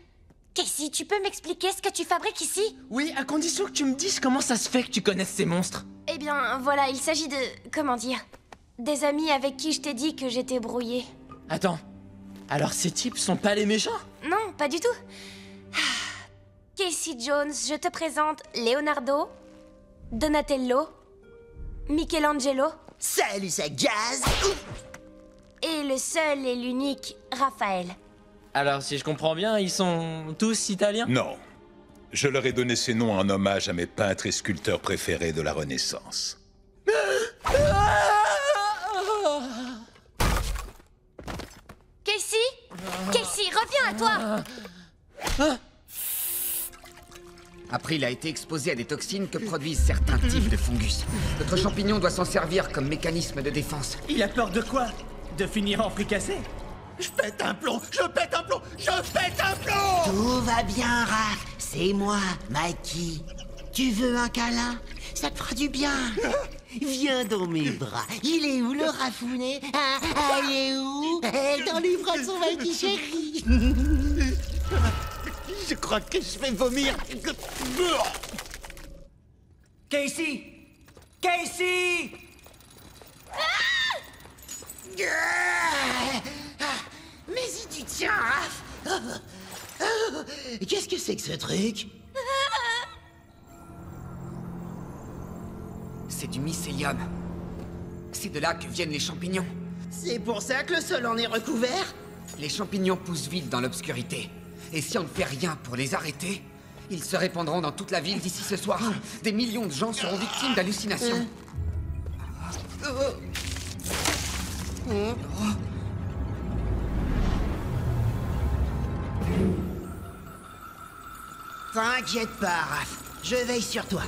Casey, tu peux m'expliquer ce que tu fabriques ici? Oui, à condition que tu me dises comment ça se fait que tu connaisses ces monstres. Eh bien, voilà, il s'agit de... comment dire? Des amis avec qui je t'ai dit que j'étais brouillée. Attends, alors ces types sont pas les méchants? Non, pas du tout. Casey Jones, je te présente Leonardo, Donatello, Michelangelo. Salut, ça Jazz! Et le seul et l'unique Raphaël. Alors, si je comprends bien, ils sont tous italiens? Non. Je leur ai donné ces noms en hommage à mes peintres et sculpteurs préférés de la Renaissance. Casey? Casey, reviens à toi! April a été exposé à des toxines que produisent certains types de fungus. Notre champignon doit s'en servir comme mécanisme de défense. Il a peur de quoi? De finir en fricassé? Je pète un plomb! Je pète un plomb! Je pète un plomb! Tout va bien, Raph. C'est moi, Mikey. Tu veux un câlin? Ça te fera du bien. Viens dans mes bras. Il est où, le rafounet? Ah, il est où? Dans les bras de son Mikey chéri. Je crois que je vais vomir. Casey! Casey! Mais si tu tiens, Raph. Qu'est-ce que c'est que ce truc? C'est du mycélium. C'est de là que viennent les champignons. C'est pour ça que le sol en est recouvert? Les champignons poussent vite dans l'obscurité. Et si on ne fait rien pour les arrêter, ils se répandront dans toute la ville d'ici ce soir. Des millions de gens seront victimes d'hallucinations. T'inquiète pas, Raph. Je veille sur toi.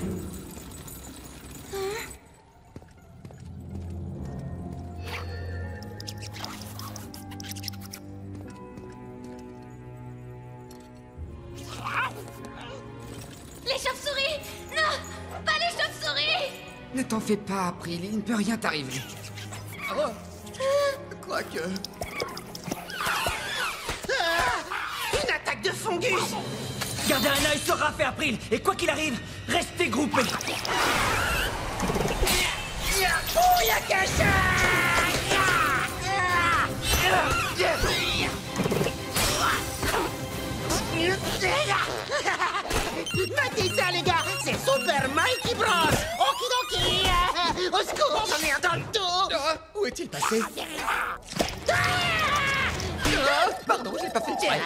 Les chauves-souris! Non! Pas les chauves-souris! Ne t'en fais pas, April, il ne peut rien t'arriver. Oh. Quoique... Une attaque de fungus! Gardez un œil sur Raph et April, et quoi qu'il arrive, restez groupés. Matez ça, les gars! C'est Super Mikey Bros! Okidoki! Au secours, j'en ai un dans le dos! Où est-il passé? Pardon, j'ai pas fait exprès.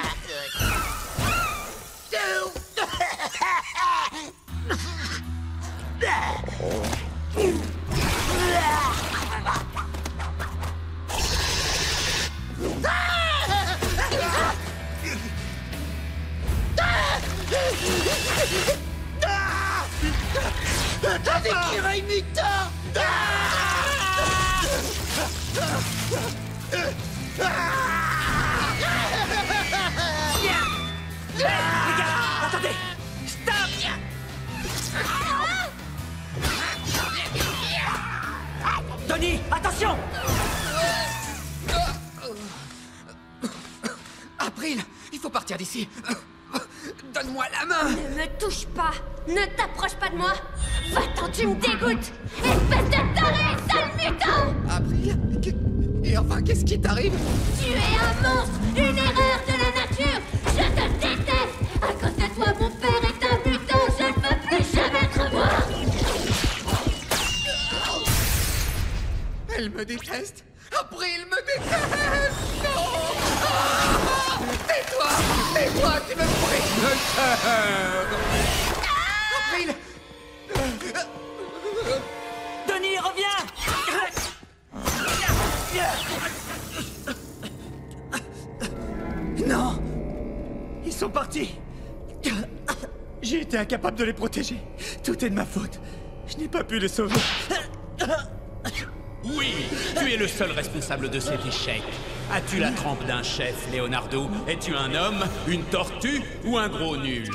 T'as des écureuils mutants! Les gars, attendez! Stop! Tony, attention! April, il faut partir d'ici. Donne-moi la main! Ne me touche pas! Ne t'approche pas de moi! Va-t'en, tu me dégoûtes! Espèce de taré, sale mutant! April? Et enfin, qu'est-ce qui t'arrive? Tu es un monstre! Une erreur de la nature! Je te déteste! À cause de toi, mon père est un mutant! Je ne veux plus jamais te revoir! Elle me déteste! April me déteste! Non! Ah! Tais-toi! Tais-toi! Tu me brises le cœur! April! Denis, reviens! Non! Ils sont partis! J'ai été incapable de les protéger. Tout est de ma faute. Je n'ai pas pu les sauver. Oui, tu es le seul responsable de cet échec. As-tu la trempe d'un chef, Leonardo? Es-tu un homme, une tortue ou un gros nul?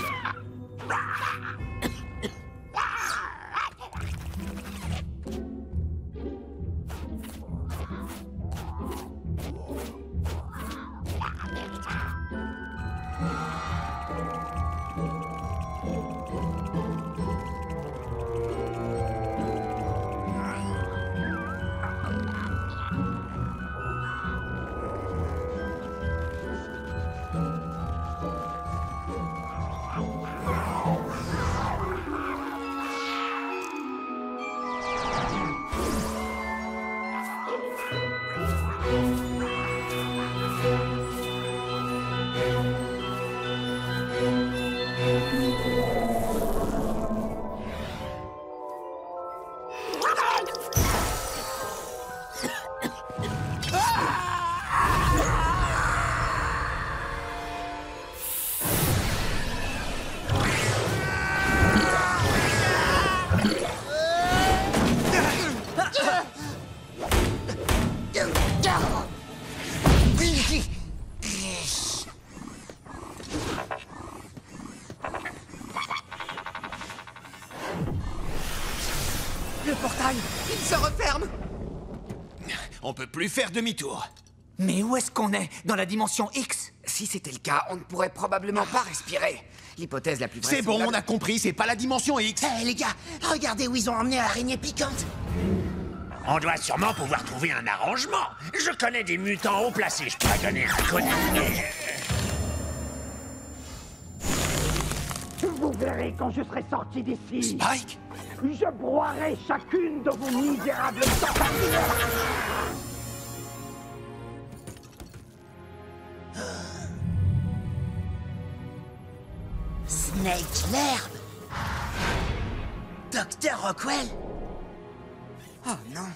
Le portail, il se referme. On peut plus faire demi-tour. Mais où est-ce qu'on est? Dans la dimension X? Si c'était le cas, on ne pourrait probablement pas respirer. L'hypothèse la plus C'est bon, on a compris, c'est pas la dimension X. Hé les gars, regardez où ils ont emmené l'araignée piquante. On doit sûrement pouvoir trouver un arrangement. Je connais des mutants haut placés, je pourrais donner un coup de pied. Vous verrez quand je serai sorti d'ici. Spike? Je broierai chacune de vos misérables tentatives. Snake l'herbe. Docteur Rockwell. Oh non.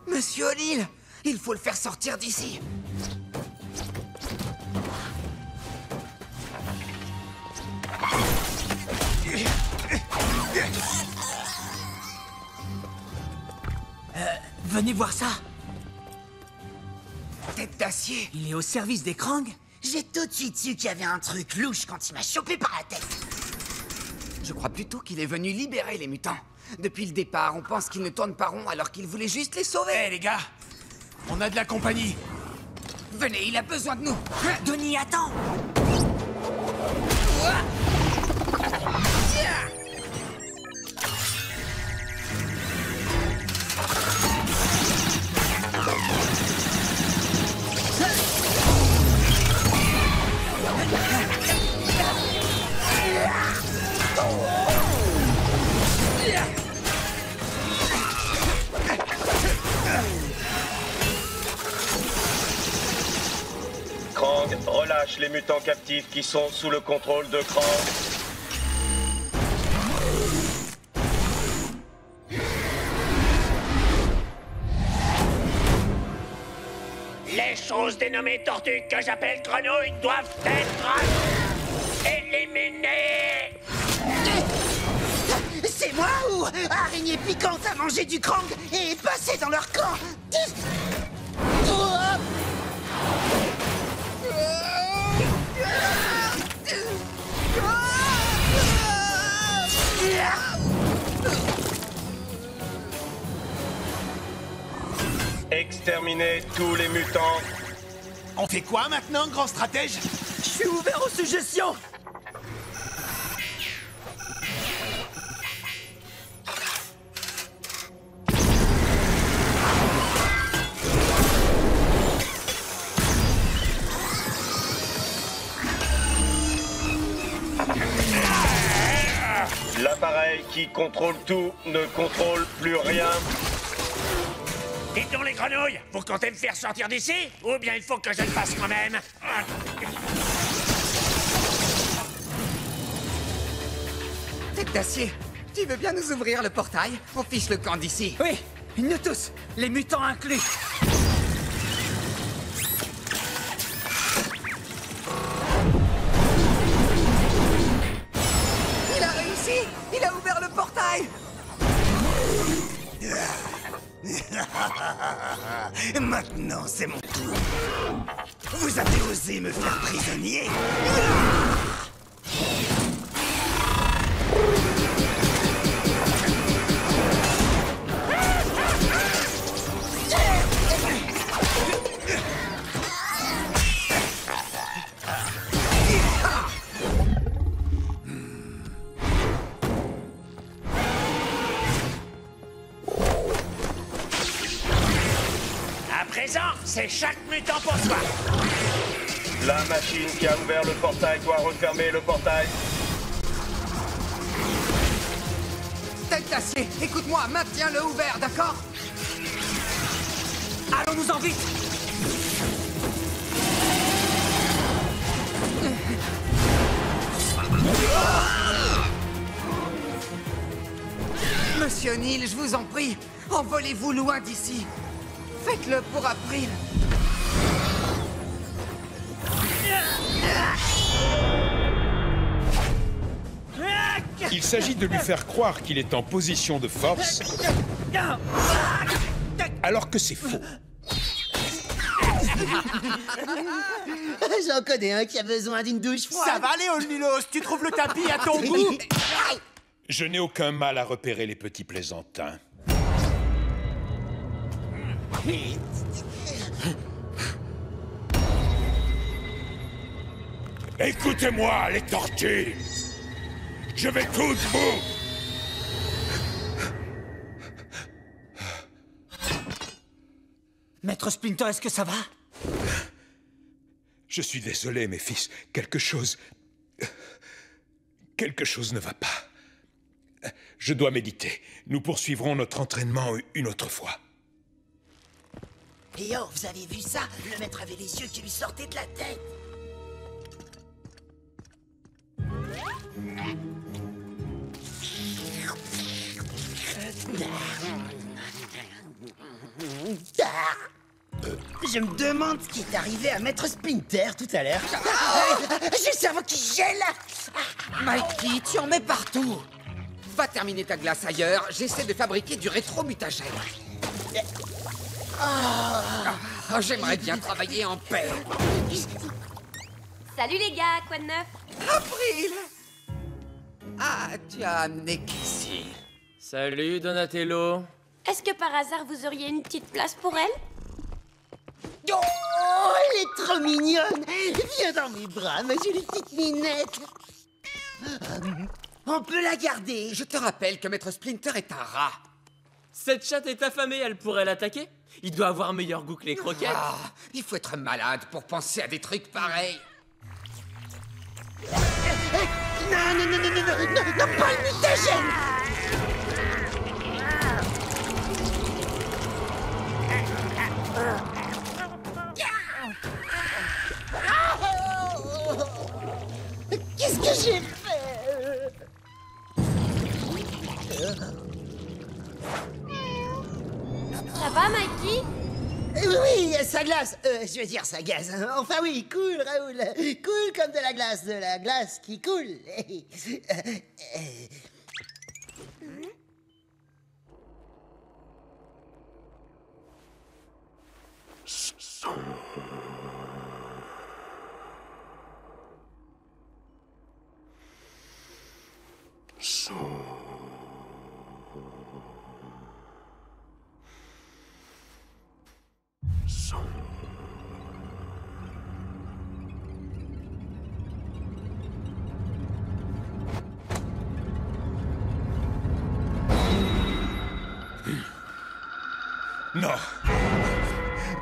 Monsieur O'Neill, il faut le faire sortir d'ici. Venez voir ça. Tête d'acier. Il est au service des Krang? J'ai tout de suite su qu'il y avait un truc louche quand il m'a chopé par la tête. Je crois plutôt qu'il est venu libérer les mutants. Depuis le départ, on pense qu'il ne tourne pas rond alors qu'il voulait juste les sauver. Hé les gars, on a de la compagnie. Venez, il a besoin de nous. Denis, attends. Krang relâche les mutants captifs qui sont sous le contrôle de Krang. Les choses dénommées tortues que j'appelle grenouilles doivent être éliminées. C'est moi ou araignée piquante a mangé du Krang et est passé dans leur camp? Exterminez tous les mutants. On fait quoi maintenant, grand stratège? Je suis ouvert aux suggestions. L'appareil qui contrôle tout ne contrôle plus rien. Dites donc les grenouilles, vous comptez me faire sortir d'ici? Ou bien il faut que je le fasse moi-même? Tête d'acier, tu veux bien nous ouvrir le portail? On fiche le camp d'ici. Oui, nous tous, les mutants inclus. Il a réussi! Il a ouvert le portail! Maintenant, c'est mon tour. Vous avez osé me faire prisonnier? À présent, c'est chaque mutant pour soi. La machine qui a ouvert le portail doit refermer le portail. Tête d'acier, écoute-moi, maintiens-le ouvert, d'accord? Allons-nous-en vite! Monsieur Neil, je vous en prie, envolez-vous loin d'ici. Faites-le pour April. Il s'agit de lui faire croire qu'il est en position de force, alors que c'est faux. J'en connais un qui a besoin d'une douche froide. Ça va, Léon Milos? Tu trouves le tapis à ton goût? Je n'ai aucun mal à repérer les petits plaisantins. Écoutez-moi, les tortues! Je vais tout de vous! Maître Splinter, est-ce que ça va? Je suis désolé, mes fils. Quelque chose ne va pas. Je dois méditer. Nous poursuivrons notre entraînement une autre fois. Et oh, vous avez vu ça? Le maître avait les yeux qui lui sortaient de la tête. Je me demande ce qui est arrivé à Maître Splinter tout à l'heure. J'ai le cerveau qui gèle. Mikey, tu en mets partout. Va terminer ta glace ailleurs. J'essaie de fabriquer du rétro-mutagène. Oh, j'aimerais bien travailler en paix. Salut les gars, quoi de neuf? April! Ah, tu as amené Cassie. Salut Donatello. Est-ce que par hasard vous auriez une petite place pour elle? Oh, elle est trop mignonne. Viens dans mes bras, ma jolie petite minette. On peut la garder. Je te rappelle que Maître Splinter est un rat. Cette chatte est affamée, elle pourrait l'attaquer? Il doit avoir meilleur goût que les croquettes. Ah, il faut être malade pour penser à des trucs pareils. Non, pas le mutagène. Qu'est-ce que j'ai fait? Ça va, Mikey? Oui, ça glace. Je veux dire, ça gaze. Enfin oui, cool, Raoul. Cool comme de la glace qui coule. Non!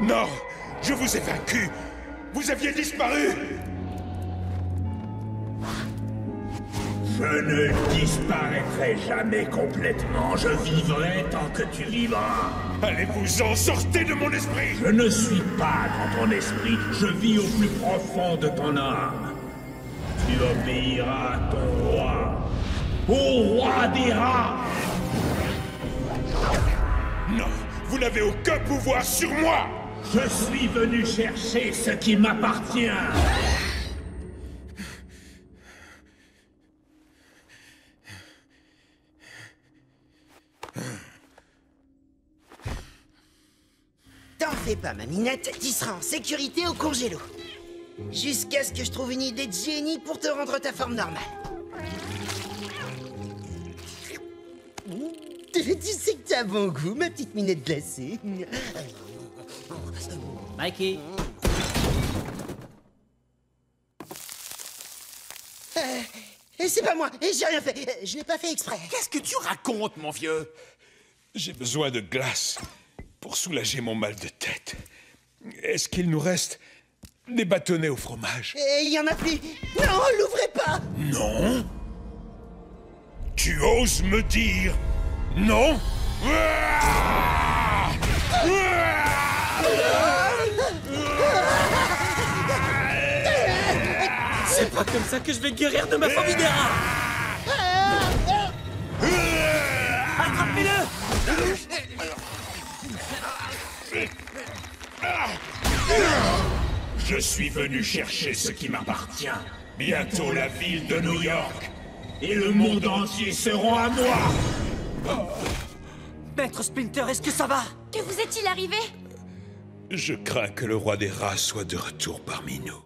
Non! Je vous ai vaincu! Vous aviez disparu! Je ne disparaîtrai jamais complètement. Je vivrai tant que tu vivras. Allez-vous-en, sortez de mon esprit! Je ne suis pas dans ton esprit. Je vis au plus profond de ton âme. Tu obéiras à ton roi. Au roi des rats! Non! Vous n'avez aucun pouvoir sur moi! Je suis venu chercher ce qui m'appartient. fais pas, ma minette, tu seras en sécurité au congélo. Jusqu'à ce que je trouve une idée de génie pour te rendre ta forme normale. Tu sais que t'as bon goût, ma petite minette glacée. Mikey. C'est pas moi, j'ai rien fait. Je l'ai pas fait exprès. Qu'est-ce que tu racontes, mon vieux? J'ai besoin de glace pour soulager mon mal de tête. Est-ce qu'il nous reste des bâtonnets au fromage? Et il y en a plus. Non, l'ouvrez pas. Non? Tu oses me dire non? C'est pas comme ça que je vais guérir de ma phobie des rats. Attrapez-le! Je suis venu chercher ce qui m'appartient. Bientôt la ville de New York et le monde entier seront à moi. Maître Splinter, est-ce que ça va? Que vous est-il arrivé? Je crains que le roi des rats soit de retour parmi nous.